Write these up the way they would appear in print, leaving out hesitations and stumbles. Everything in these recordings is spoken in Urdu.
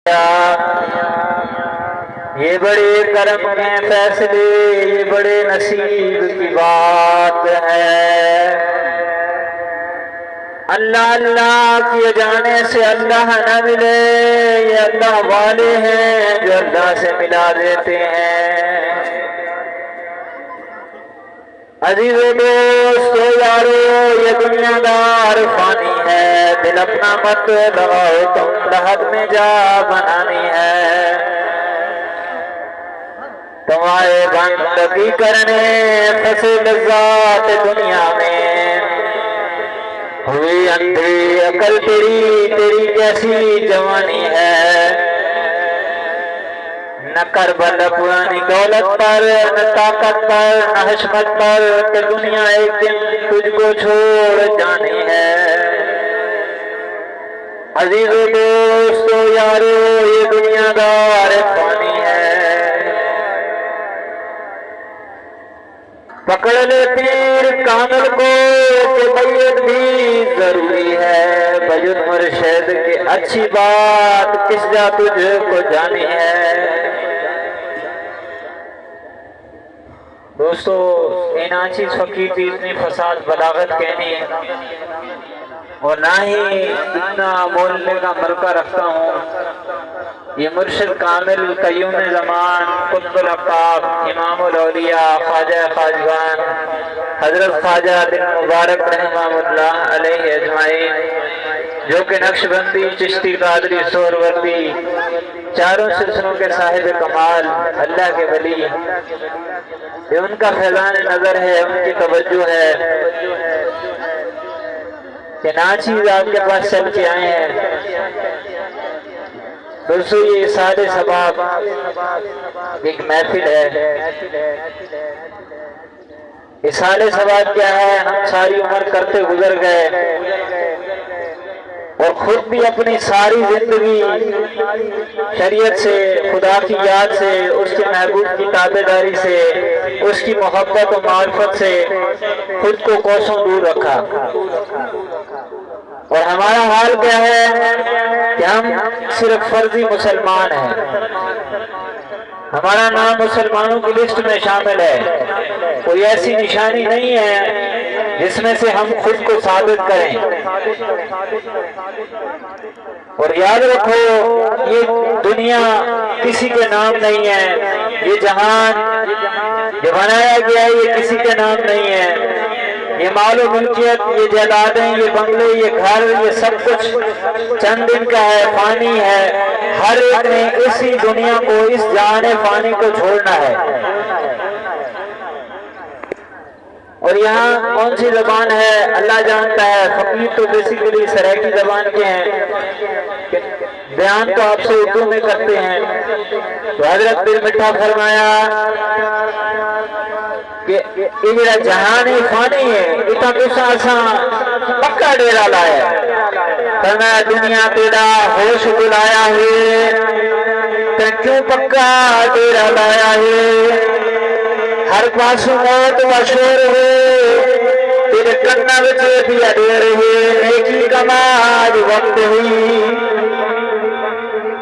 یہ بڑے کرم کے فیصلے، یہ بڑے نصیب کی بات ہے۔ اللہ اللہ کیے جانے سے اللہ نہ ملے، یہ اللہ والے ہیں جو اللہ سے ملا دیتے ہیں۔ عزیز دوستو یارو، یہ دنیا دار فانی ہے، دل اپنا مت لگاؤ، تم لحد میں جا بنانی ہے۔ تمہارے بندگی کرنے پھنسے لذات دنیا میں، ہوئی اندھی عقل تیری کیسی جوانی ہے۔ نہ کر بل پرانی دولت پر، نہ طاقت پر، نہ حشمت پر، کہ دنیا ایک دن تجھ کو چھوڑ جانی ہے۔ عزیز دوستو یارو، یہ دنیا دار فانی ہے۔ پکڑ لے پیر کامل کو کہ بیعت بھی ضروری ہے، بجن مرشد کی اچھی بات کس جا تجھ کو جانی ہے۔ دوستو ایناچی فقیر کی اتنی فساد بلاغت کہنی ہے اور نہ ہی اتنا بولنے کا ملکہ رکھتا ہوں۔ یہ مرشد کامل قیوم زمان قطب الاقطاب امام الاولیاء خواجہ خواجگان حضرت خواجہ بن مبارک رحمہ اللہ علیہ اجمعین، جو کہ نقش بندی، چشتی، قادری، سہروردی، چاروں سلسلوں کے صاحب کمال، اللہ کے ولی، یہ ان کا فیضان نظر ہے، ان کی توجہ ہے کہ ناچیز آپ کے پاس چل کے آئے ہیں۔ دوستو یہ سارے سباب ایک محفل ہے۔ یہ سارے سباب کیا ہے؟ ہم ساری عمر کرتے گزر گئے اور خود بھی اپنی ساری زندگی شریعت سے، خدا کی یاد سے، اس کے محبوب کی تابعداری سے، اس کی محبت و معرفت سے خود کو کوسوں دور رکھا۔ اور ہمارا حال کیا ہے کہ ہم صرف فرضی مسلمان ہیں، ہمارا نام مسلمانوں کی لسٹ میں شامل ہے، کوئی ایسی نشانی نہیں ہے جس میں سے ہم خود کو ثابت کریں۔ اور یاد رکھو یہ دنیا کسی کے نام نہیں ہے، یہ جہان جو بنایا گیا ہے یہ کسی کے نام نہیں ہے۔ یہ مال و ملکیت، یہ جائیدادیں، یہ بنگلے، یہ گھر، یہ سب کچھ چند دن کا ہے، فانی ہے۔ ہر ایک نے اسی دنیا کو، اس جہان فانی کو چھوڑنا ہے۔ اور یہاں کون سی زبان ہے اللہ جانتا ہے، فقیر تو بیسیکلی سرائکی زبان کے ہیں، بیان تو آپ سے اردو میں کرتے ہیں۔ تو حضرت پیر مٹھا فرمایا کہ یہ میرا جہان فانی ہے، اتنا کچھ آسان پکا ڈیرا لایا۔ فرمایا دنیا تیرا ہوش بلایا ہے، تو کیوں پکا ڈیرا لایا ہے؟ ہر پاس موت و شور ہے، تیرے کنہ بچے بھی اڈیر ہے، نیکی کماج وقت ہوئی۔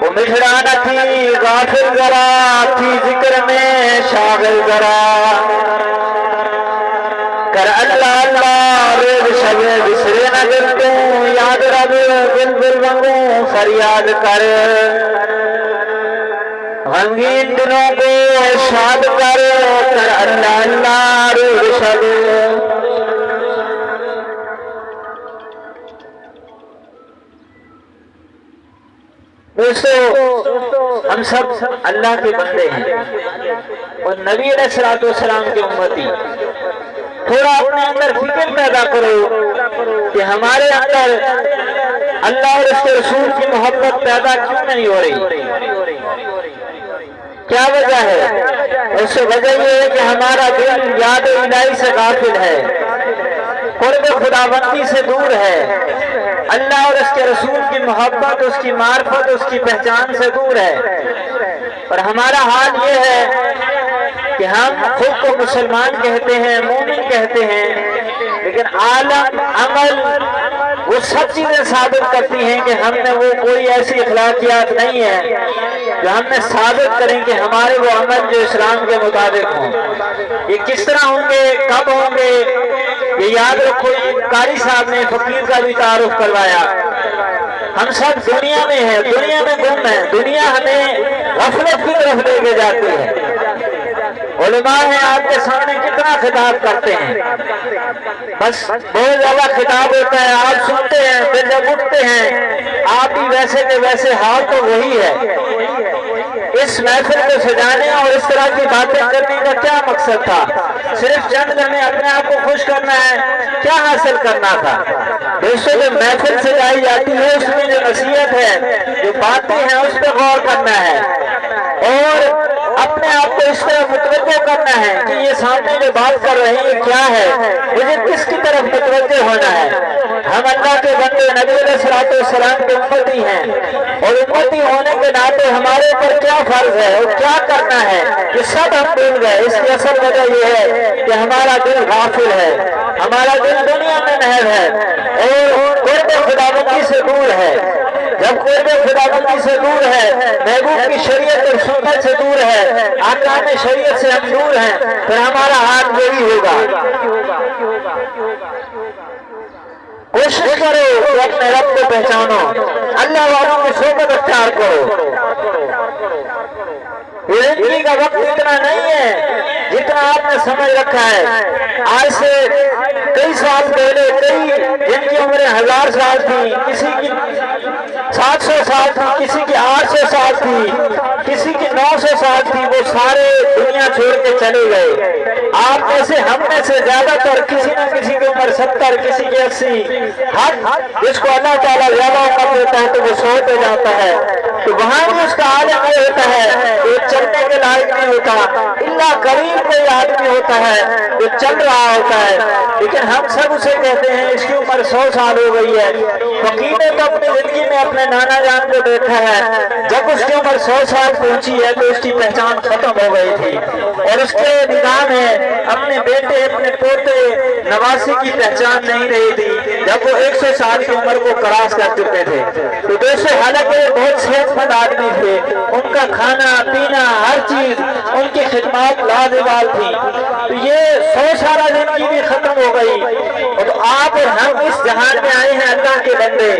وہ مشرا نہ تھی غافل ذرا، تھی ذکر میں شاغل ذرا۔ کر اللہ اللہ روز شب بسرے نہ گرتوں، یاد رب دل بل منگوں فریاد کر۔ غمگین دنوں کو شاد کر اللہ اللہ روز شب۔ دوستو ہم سب اللہ کے بندے ہیں اور نبی علیہ السلام کی امتی۔ تھوڑا اپنے اندر فکر پیدا کرو کہ ہمارے اندر اللہ اور اس کے رسول کی محبت پیدا کیوں نہیں ہو رہی؟ کیا وجہ ہے؟ اس سے وجہ یہ ہے کہ ہمارا دل یاد الہی سے غافل ہے، قرب خداوندی سے دور ہے، اللہ اور اس کے رسول کی محبت، اس کی معرفت، اس کی پہچان سے دور ہے۔ اور ہمارا حال یہ ہے کہ ہم خود کو مسلمان کہتے ہیں، مومن کہتے ہیں، لیکن عالم، عمل، وہ سب چیزیں ثابت کرتی ہیں کہ ہم میں وہ کوئی ایسی اخلاقیات نہیں ہے جو ہم نے ثابت کریں کہ ہمارے وہ عمل جو اسلام کے مطابق ہوں۔ یہ کس طرح ہوں گے، کب ہوں گے، یہ یاد رکھو۔ قاری صاحب نے فقیر کا بھی تعارف کروایا۔ ہم سب دنیا میں ہیں، دنیا میں گم ہیں، دنیا ہمیں غفلت کی طرف لے کے جاتی ہے۔ علماء ہیں آپ کے سامنے کتنا خطاب کرتے ہیں، بس بہت زیادہ خطاب ہوتا ہے، آپ سنتے ہیں، پھر جب اٹھتے ہیں آپ بھی ویسے کے ویسے، حال تو وہی ہے۔ اس محفل کو سجانے اور اس طرح کی باتیں کرنے کا کیا مقصد تھا؟ صرف چند ہمیں اپنے آپ کو خوش کرنا ہے، کیا حاصل کرنا تھا؟ دوستوں، جو محفل سجائی جاتی ہے اس میں جو نصیحت ہے، جو باتیں ہیں، اس پہ غور کرنا ہے اور اپنے آپ کو اس طرح متوجہ کرنا ہے کہ یہ سامنے جو بات کر رہے ہیں کیا ہے، مجھے کس کی طرف متوجہ ہونا ہے۔ ہم اللہ کے بندے، نبی علیہ السلام کے امتی ہیں، اور امتی ہونے کے ناطے ہمارے اوپر کیا فرض ہے اور کیا کرنا ہے، یہ سب ہم بھول گئے۔ اس کی اصل وجہ یہ ہے کہ ہمارا دل غافل ہے، ہمارا دل دنیا میں محو ہے اور قرب خداوندی سے دور ہے۔ جب قرب خداوندی سے دور ہے، محبوب کی شریعت اور سنت سے دور ہے، احکام شریعت سے ہم دور ہیں، پھر ہمارا حال یہی ہوگا۔ کوشش کرو کہ اپنے رب کو پہچانو، اللہ والوں کی صحبت اختیار کرو۔ زندگی کا وقت اتنا نہیں ہے جتنا آپ نے سمجھ رکھا ہے۔ آج سے کئی سال پہلے جن کی عمریں 1000 سال تھی، کسی کی 700 سال تھی، کسی کی 800 سال تھی، کسی کی 900 سال تھی، وہ سارے دنیا چھوڑ کے چلے گئے۔ آپ میں سے، ہم میں سے زیادہ تر کسی نہ کسی کی عمر 70، کسی کی 80، ہر جس کو اللہ تعالیٰ زیادہ عمر دیتا ہے تو وہ 100 پہ جاتا ہے، تو وہاں بھی اس کا عالم یہ ہوتا ہے وہ چلنے کے لائق نہیں ہوتا، اللہ قریب کوئی آدمی ہوتا ہے وہ چل رہا ہوتا ہے۔ لیکن ہم سب اسے کہتے ہیں اس کی عمر 100 سال ہو گئی ہے۔ فقیر نے تو اپنی زندگی میں اپنے نانا جان کو دیکھا ہے، جب اس کی عمر 100 سال پہنچی ہے تو اس کی پہچان ختم ہو گئی تھی، اور اس کے نگاہ میں اپنے بیٹے، اپنے پوتے، نواسی کی پہچان نہیں رہی تھی جب وہ 100 سال کی عمر کو کراس کر چکے تھے۔ تو دوستو، حالانکہ بہت صحت مند آدمی تھے، ان کا کھانا پینا ہر چیز، ان کی خدمات لازوال تھی، تو یہ 100 سالہ زندگی بھی ختم ہو گئی۔ اور آپ اور ہم اس جہان میں آئے ہیں اللہ کے بندے،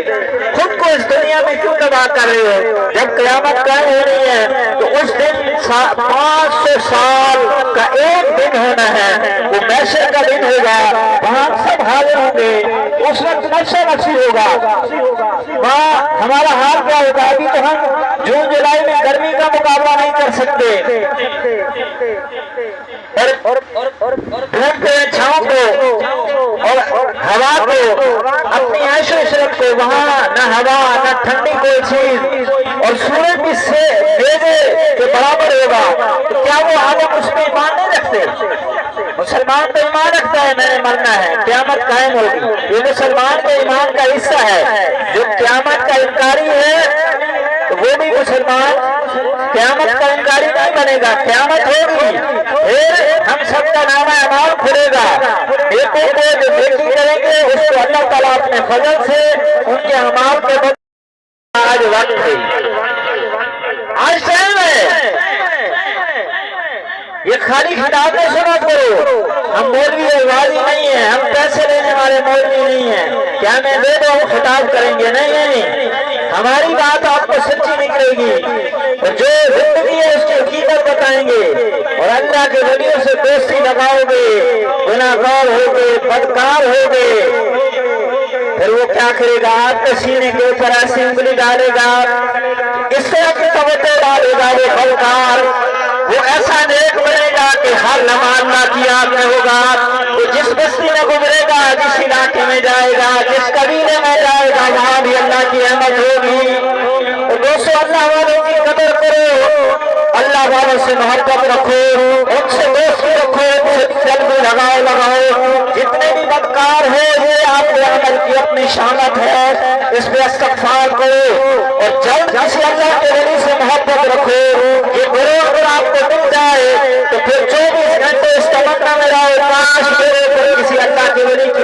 خود کو اس دنیا میں کیوں تباہ کر رہے ہو؟ جب قیامت قائم ہو رہی ہے تو اس دن 500 سال کا ایک دن ہونا ہے، وہ محشر کا دن ہوگا، وہاں سب حاضر ہوں گے، اس وقت نفسا نفسی ہوگا۔ وہاں ہمارا حال کیا ہوگا؟ ابھی تو ہم جون جولائی میں گرمی کا مقابلہ نہیں کر سکتے، اور دھوپ کو، چھاؤں کو اور ہوا کو، اپنی عیش و عشرت کو، وہاں نہ ہوا نہ ٹھنڈی کوئی چیز، اور سورج بھی سے بیجے کے برابر ہوگا، تو کیا وہ عالم اس میں ایمان نہیں رکھتے؟ مسلمان تو ایمان رکھتا ہے میں نے مرنا ہے، قیامت قائم ہوگی، یہ مسلمان کے ایمان کا حصہ ہے۔ جو قیامت کا انکاری ہے تو وہ بھی مسلمان قیامت کا انکاری نہیں بنے گا۔ قیامت ہوگی، پھر ہم سب کا نامہ اعمال کھلے گا، نیکوں کو جو نیکی کریں گے اس کو اللہ تعالیٰ اپنے فضل سے ان کے اعمال کے بدلے۔ آج وقت ہے، آج ٹائم ہے، یہ خالی خطاب نہیں سنا کرو۔ ہم مولوی اور والی نہیں ہیں، ہم پیسے لینے والے مولوی نہیں ہیں، کیا میں دے دو خطاب کریں گے؟ نہیں، ہماری بات آپ کو سچی نکلے گی، اور جو زندگی ہے اس کی حقیقت بتائیں گے، اور اللہ کے ولیوں سے دوستی لگاؤ گے، گناہگار ہوگے، بدکار ہوگے، پھر وہ کیا کرے گا؟ آپ کے سینے کے اوپر ایسی انگلی ڈالے گا، اس طرح کی توجہ ڈالے گا، وہ بدکار، وہ ایسا نیک بنے گا کہ ہر نماز اللہ کی یاد میں ہوگا، وہ جس بستی میں گزرے گا، جس علاقے میں جائے گا، جس قبیلے میں جائے گا، وہاں بھی اللہ کی رحمت ہوگی۔ اور دوستو، اللہ والوں کی قدر کرو، اللہ والوں سے محبت رکھو، ان سے دوستی رکھو، ان سے جلد لگاؤ، جتنے بھی بدکار ہیں یہ آپ کے عمل کی اپنی شامت ہے، اس پہ استغفار کرو، اور جلد کسی اللہ کے ولی سے محبت رکھو۔ یہ گروہ اگر آپ کو مل جائے تو پھر 24 گھنٹے اس تمنا میں رہو، کاش میرے اوپر کسی اللہ کے ولی کی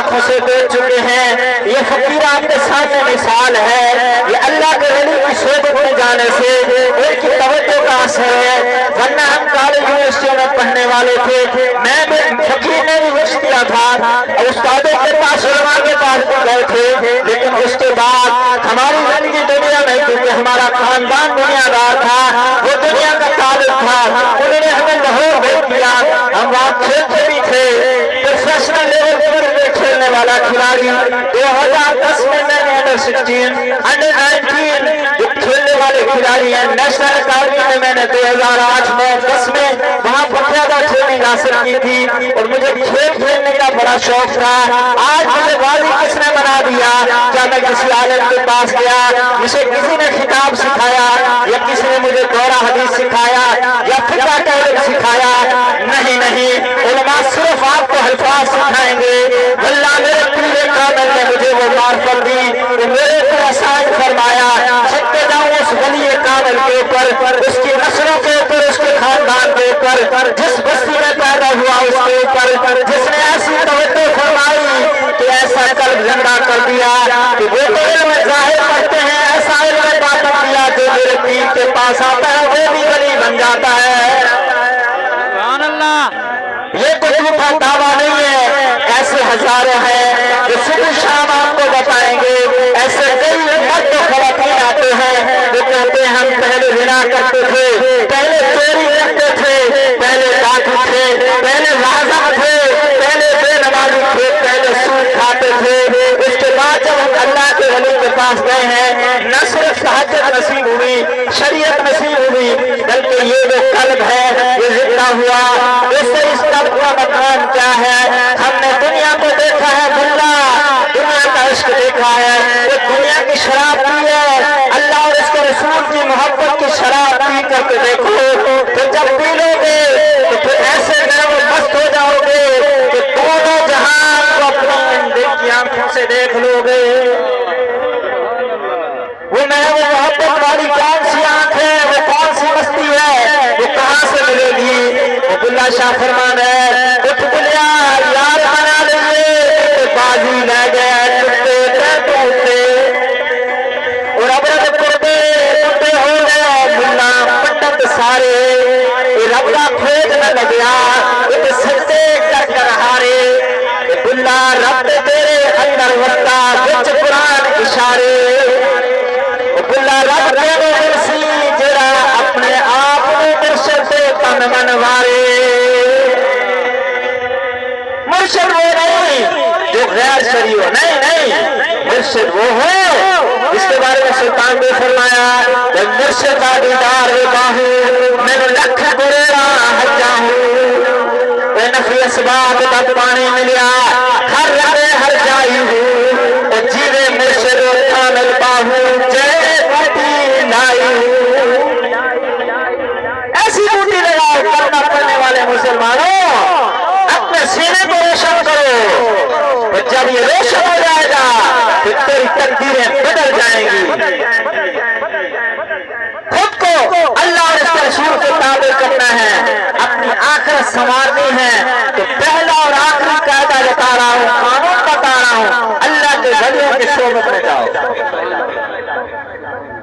آنکھوں سے دیکھ چکے ہیں. یہ فقیر آپ کے سامنے مثال ہے. یہ اللہ کے ولی کی صحبت میں جانے سے ان کی توجہ کا اثر ہے. ورنہ ہم کالج یونیورسٹیوں میں پڑھنے والے تھے. میں بھی فقیر نے بھی وش کیا تھا اور استادوں کے پاس علماء کے پاس بھی گئے تھے. لیکن اس کے بعد ہماری زندگی دنیا میں کیونکہ ہمارا خاندان دنیا دار تھا, وہ دنیا کا طالب تھا, انہوں نے ہمیں لاہور بھیج دیا. ہم وہاں کھیلتے بھی تھے. پروفیشنل لیول پر کھیلنے والا کھلاڑی 2010 میں میں نے انڈر 16 انڈر 19 جو کھیلنے والے کھلاڑی ہیں نیشنل اکیڈمی میں نے 2008 میں 10 میں وہاں باقاعدہ ٹریننگ حاصل کی تھی اور مجھے کھیل کھیلنے کا بڑا شوق تھا. آج مجھے غازی کس نے بنا دیا؟ کیا میں کسی عالم کے پاس گیا, مجھے کسی نے خطاب سکھایا یا کسی نے مجھے دورہ حدیث سکھایا یا فقہ کا علم سکھایا؟ نہیں نہیں, علماء صرف آپ کو الفاظ سکھائیں گے. اللہ میرے پیرے کامل نے مجھے وہ معرفت دی کہ میرے کو آسان فرمایا چھکے جاؤں اس ولی کامل کے اوپر, اس کی نسلوں کے اوپر, اس کے خاندان کے اوپر, جس بستی میں پیدا ہوا اس کے اوپر, جس نے ایسی توجہ فرمائی کہ ایسا قلب زندہ کر دیا کہ وہ تو علم ظاہر کرتے ہیں, ایسا علم باطن دیا جو میرے پیر کے پاس آتا ہے وہ بھی ولی بن جاتا ہے. سبحان اللہ. یہ کوئی جھوٹا دعویٰ نہیں ہے. ایسے ہزاروں ہیں جو صبح شام آپ کو بتائیں گے. ایسے کئی مرد و خواتین آتے ہیں جو کہتے ہیں ہم پہلے زنا کرتے تھے, پہلے چوری کرتے تھے, پہلے ڈاکو تھے, پہلے لازم تھے, پہلے بے نمازی تھے, پہلے سود کھاتے تھے. اس کے بعد جب ہم اللہ کے ولی کے پاس گئے ہیں نہ صرف تہجد نصیب ہوئی, شریعت نصیب ہوئی, بلکہ یہ جو قلب ہے یہ زندہ ہوا. اس قلب کا مکان کیا ہے؟ ہم نے دنیا کو دیکھا ہے بھلا, دنیا کا عشق دیکھا ہے, وہ دنیا کی شراب پی ہے. اللہ اور اس کے رسول کی محبت کی شراب پی کر کے دیکھو, پھر جب پی لو گے تو پھر ایسے میں وہ مست ہو جاؤ گے کہ دونوں جہان کو اپنی دل کی آنکھوں سے دیکھ لو گے. وہ محبت والی کون سی آنکھ ہے, وہ کون سی مستی ہے, وہ کہاں سے ملے گی؟ عبداللہ شاہ فرمان ہے اٹھ بلیا یار بنا لیے بازی لے گئے ٹوٹے ٹوٹے اور ابرد پردے ٹوٹے ہو گئے ملا پنڈت سارے. رب کا کھوج نہ لگیا ایک سجدے کر کر ہارے. عبداللہ رب تیرے اندر وسطا بچ قرآن اشارے. عبداللہ رب تیرے مرسی جرا اپنے آپ میں مرشد تن منوارے. مرشد وہ نہیں جو غیر شرعی ہو, نہیں نہیں, مرشد وہ ہو اس کے بارے میں سلطان نے فرمایا کہ مرشد کا دیدار باہو میں لکھ گریرا حجا ہوں, اے نفی اسباب تب پانی ملیا ہر رہے ہر جائی ہوں, اے جیوے مرشد کامل باہو جے بوٹی لائی ہوں. ایسی بوٹی لگاؤ کرنا پڑنے والے مسلمانوں, اپنے سینے کو روشن کرو. جب یہ روشن ہو جائے گا تو تیری تقدیریں بدل جائیں گی. خود کو اللہ اور اس کے رسول کے تابع کرنا ہے, اپنی آخرت سنوارنی ہے. تو پہلا اور آخری قاعدہ بتا رہا ہوں, قانون بتا رہا ہوں, اللہ کے ولیوں کی صحبت میں جاؤ.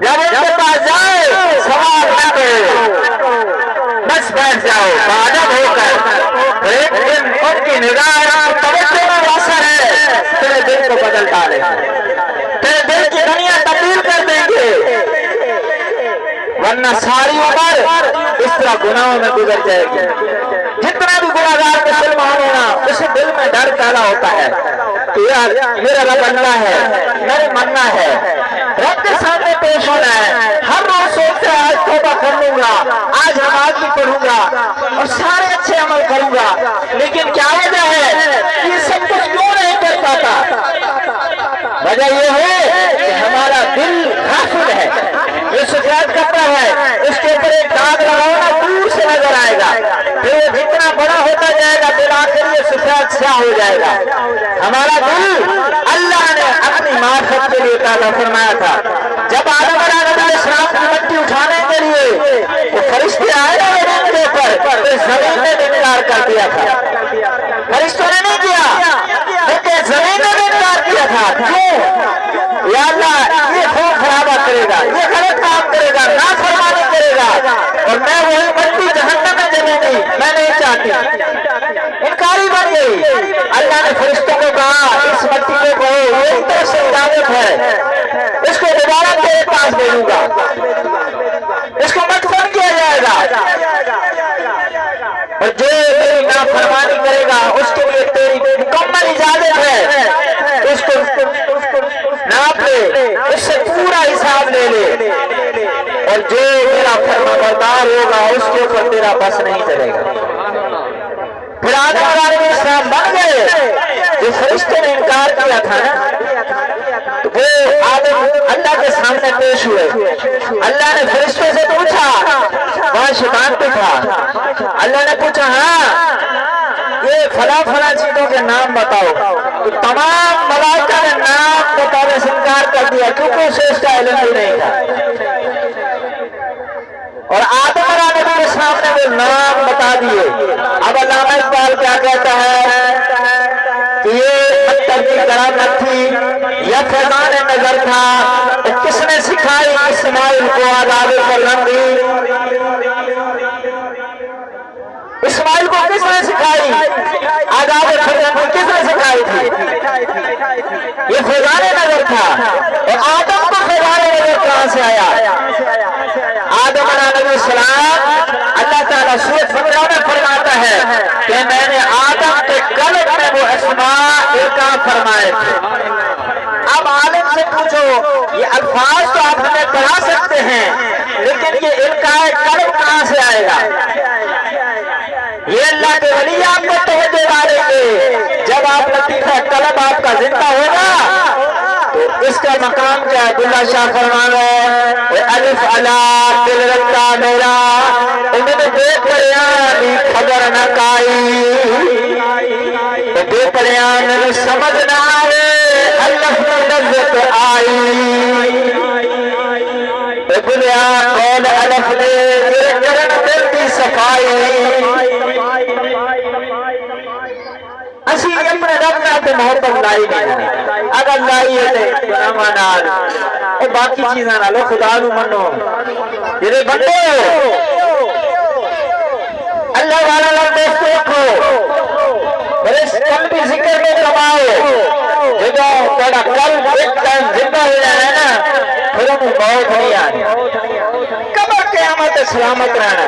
جب ان کے پاس جائے سوال نہ کرو, بس بیٹھ جاؤ باادب ہو کر. ایک دن ان کی نگاہ توجہ میں اثر ہے, تیرے دل کو بدل ڈالے, تیرے دل کی دنیا تبدیل کر دیں گے. ورنہ ساری عمر اس طرح گناہوں میں گزر جائے گی. جتنا بھی گناہگار مسلمان ہونا اسے دل میں ڈر پیدا ہوتا ہے کہ یار میرا رب اللہ ہے, میں نے مننا ہے, رب کے سامنے پیش ہونا ہے. ہر روز سوچتے ہیں آج توبہ کر لوں گا, آج نماز بھی پڑھوں گا اور سارے اچھے عمل کروں گا, لیکن کیا وجہ ہے کہ یہ سب کچھ کیوں نہیں کر پاتا؟ وجہ یہ ہے کہ ہمارا دل غافل ہے. یہ سفید کپڑا ہے, اس کے اوپر ایک داغ لگاؤ نا دور سے نظر آئے گا, پھر وہ جتنا بڑا ہوتا جائے گا بالآخر یہ سفید سیاہ ہو جائے گا. ہمارا دل اللہ نے اپنی معرفت کے لیے پیدا فرمایا تھا. جب آدم علیہ السلام کی مٹی اٹھانے کے لیے وہ فرشتے آئے نا زمین کے اوپر, تو زمین نے انکار کر دیا تھا. فرشتوں نے نہیں کیا, نے زمین نے انکار کیا تھا، کیوں؟ یا اللہ یہ خون خرابہ کرے گا، یہ غلط کام کرے گا، نافرمانی کرے گا، اور میں وہی مٹی جہنم میں جلوں گی، میں نہیں چاہتی، انکاری بن گئی۔ اللہ نے فرشتوں کو کہا اس مٹی کو کہو یہ ایک طرح سے دعوت ہے، اس کو دوبارہ تیرے پاس بھیجوں گا، اس کو مدفن کیا جائے گا، اور جو تیری نافرمانی کرے گا اس کے لیے تیری مکمل اجازت ہے، اس کو ناپ لے، اس سے پورا حساب لے لے، اور جو تیرا فرمانبردار ہوگا اس کے اوپر تیرا بس نہیں چلے گا۔ پھر آدم علیہ السلام بن گئے، جو فرشتے نے انکار کیا تھا نا، تو وہ آدم اللہ کے سامنے پیش ہوئے، اللہ نے فرشتوں سے پوچھا، وہاں شیطان بھی تھا، اللہ نے پوچھا ہاں یہ فلاں فلاں چیزوں کے نام بتاؤ، تو تمام ملائکہ نے نام بتانے سے انکار کر دیا کیونکہ اسے اس کا علم بھی نہیں تھا، اور آدم علیہ نبی کے سامنے وہ نام بتا دیے۔ اب علامہ اقبال کیا کہتا ہے کہ یہ پتھر کی کرامت تھی یا فیضان نظر تھا، کس نے سکھائی اسماعیل کو آداب فرزندی، اسماعیل کو کس نے سکھائی آداب فرزندی، کس نے سکھائی تھی؟ یہ فیضان نظر تھا، اور آدم کو فیضان نظر کہاں سے آیا؟ آدم علیہ السلام اللہ تعالیٰ سورۃ بقرہ میں فرماتا ہے کہ میں نے آدم کے قلب میں وہ اسماء القاء فرمائے تھے۔ اب عالم سے پوچھو یہ الفاظ تو آپ ہمیں پڑھا سکتے ہیں لیکن یہ القاء قلب کہاں سے آئے گا؟ یہ اللہ کے ولی آپ کو توجہ ڈالیں گے، جب آپ لطیفہ قلب آپ کا زندہ ہوگا تو اس کا مقام کیا ہے؟ عبداللہ شاہ فرمان ہے الف علا دل رکھتا میرا انہیں بے پریانی خبر نہ کائی، بے پریان سمجھ نہ آئے الف لذت آئی، بلیا قول الف نے میرے کرن دل کی صفائی، اسی اپنے رب میں محبت لائی نہیں، اگر لائی ہے تو امانال اور باقی چیزاں نہ لو، خدا نو منو، جنہیں بندے اللہ والا لوگ دوست رکھو، میرے قلبی ذکر میں کماؤ، جب تیرا قلب ایک ٹائم زندہ ہو جائے نا پھر انہوں موت نہیں آنی، قبر قیامت سلامت رہنا۔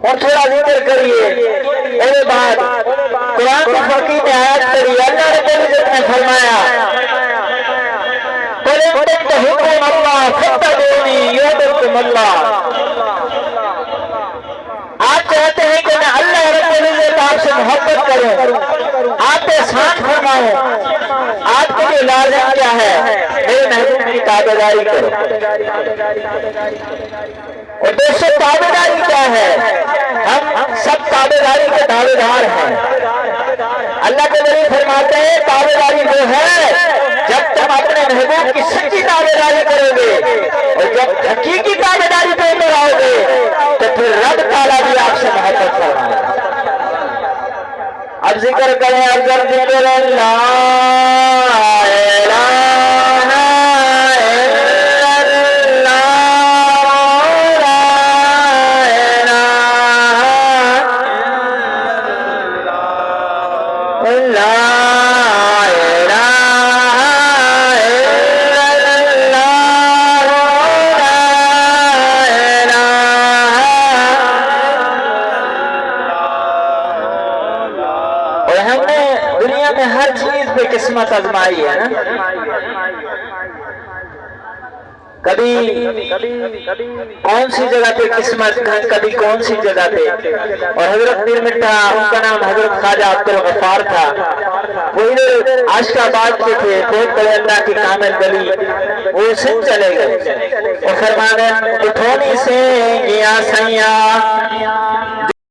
اور تھوڑا ذکر کریے، میرے بعد قرآن کی فقیر نے آیت کری، اللہ رب العزت نے فرمایا قُلْ إِن تُحِبُّونَ اللَّهَ فَاتَّبِعُونِي يُحْبِبْكُمُ اللَّهُ، آپ چاہتے ہیں کہ میں اللہ رب العزت آپ سے محبت کروں، آپ پہ احسان فرماؤں، آپ کے لیے لازم کیا ہے؟ میرے محبوب کی تابعداری کرو، اور دوستو تابعداری کیا ہے؟ ہم سب تابعداری کے دعویدار ہیں، اللہ کے ولی فرماتے ہیں تابعداری وہ ہے جب تم اپنے محبوب کی سچی تابعداری کرو گے، اور جب حقیقی تابعداری پہ اتر آؤ گے تو پھر رب تعالیٰ بھی آپ سے محبت فرمائے گا۔ اب ذکر کریں افضل ذکر لا الہ قسمت آزمائی ہے نا، کبھی کون سی جگہ پہ قسمت، کبھی کون سی جگہ پہ، اور حضرت پیر مٹھا ان کا نام حضرت خواجہ عبدالغفار تھا، وہ ادھر عاشقاباد کے تھے، بہت بڑے اللہ کی کامل ولی، وہ سندھ چلے گئے اور فرمانے اٹھونی سے گیا سیاں